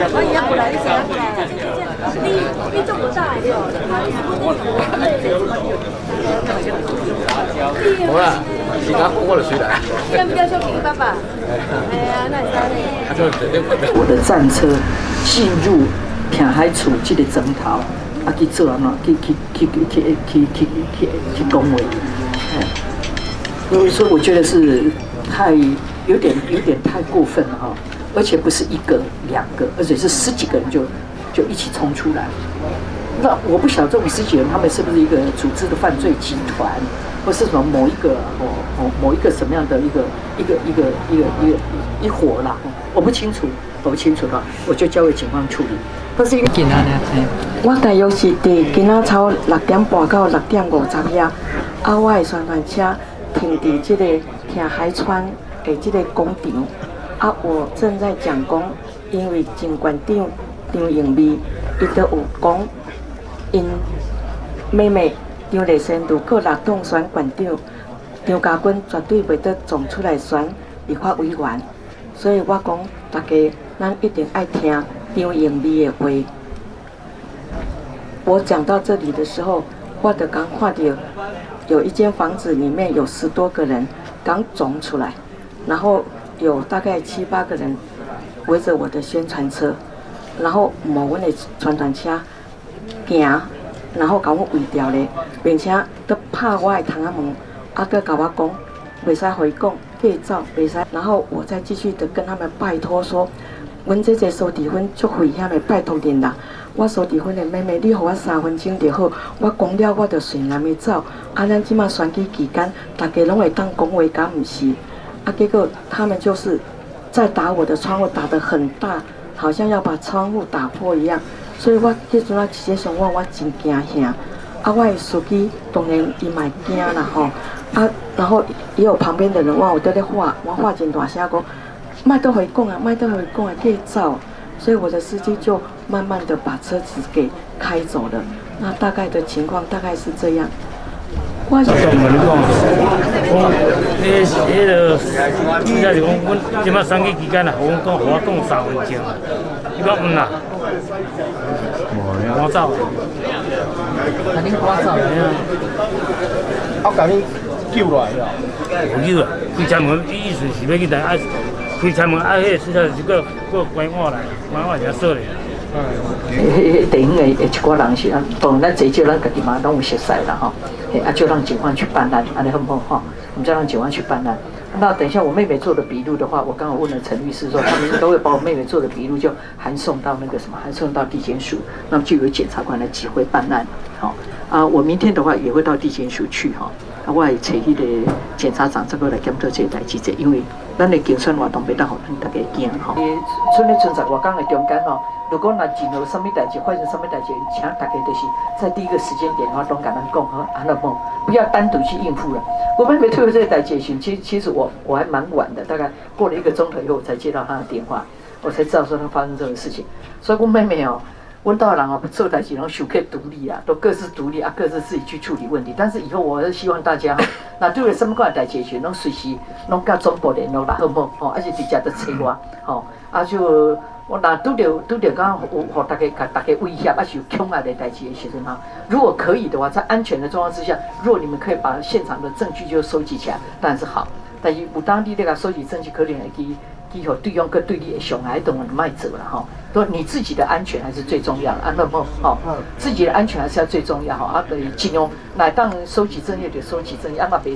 我伊也不来，你谁不来？你做不大的哦，好啦，时间我就随来。要不要小平爸爸？哎呀，那是我的战车进入填海处这个征讨，去做安怎？去恭维。所以我觉得是有点太过分了哈，而且不是一个两个，而且是十几个人就一起冲出来。那我不晓得这种十几人他们是不是一个组织的犯罪集团，或是什么某一个什么样的一伙啦，我不清楚的，我就交给警方处理。但是今仔我大约是伫今仔超6点半到6点50遐，我的宣传车停伫这个听海川的这个广场，我正在讲讲，因为前馆长张盈美，伊都有讲。因妹妹张丽仙如果6党选馆长，张家军绝对袂得撞出来选立法委员，所以我讲大家咱一定爱听张盈美的话。我讲到这里的时候，我就刚看到有一间房子里面有10多个人刚走出来，然后有大概7、8个人围着我的宣传车，然后摸我的宣传车。行，然后把我围掉咧，并且都拍我的窗仔门，搁甲我讲，袂使回讲，继续走，袂使。然后我再继续的跟他们拜托说，阮这个苏迪芬足危险的，拜托恁啦！我苏迪芬的妹妹，你给我3分钟就好，我讲了我就随南面走。咱即马选举期间，大家拢会当讲话，敢毋是？结果他们就是在打我的窗户，打得很大，好像要把窗户打破一样。所以我迄阵直接上我真惊吓，我的司机当然伊嘛惊啦吼，然后也有旁边的人我在咧喊，我喊真大声讲，卖都回讲啊，卖都回讲啊，可以走。所以我的司机就慢慢的把车子给开走了。那大概的情况大概是这样。我是讲，伊就是讲，阮即摆选举期间啊，互我讲3分钟，伊讲啦。赶走，肯定赶走。我甲你救落来了。无救啊！开车门，意思是要去台开车门，迄个实在是个关我来，关我才说咧。地方的一寡人是啊，当然咱这少咱家己嘛拢有熟悉啦吼，就让警方去办案，安尼好不好哈？我们就让警方去办案。那等一下我妹妹做的笔录的话，我刚刚问了陈律师说，他们都会把我妹妹做的笔录就函送到那个什么，函送到地检署，那么就由检察官来指挥办案。好我明天的话也会到地检署去哈，我会找迄个检察长这个来检讨这个代志，因为咱的竞选活动袂当互咱大家惊哈。剩咧存在活动的中间吼，如果若任何什么代志发生什么代志，请大家就是在第一个时间点话，拢甲咱讲好，安乐不要单独去应付了。我妹妹退回这个代志时，其实我还蛮晚的，大概过了1个钟头以后，我才接到她的电话，我才知道说她发生这种事情。所以我妹妹阮大人不做代志，拢想可以独立啊，都各自独立啊，各自自己去处理问题。但是以后我是希望大家那对了什么款代志时，拢随时拢甲总部联络啦，好不好？而且直接就找我，就。我若拄着讲有互大家威胁是有恐吓的代志的时阵如果可以的话，在安全的状况之下，如果你们可以把现场的证据就收集起来，当然是好。但是有当地那个收集证据，可能会给对方跟对你的伤害，当然卖走了哈。说你自己的安全还是最重要的，那么自己的安全还是要最重要对，尽量来当收集证据就收集证据，别。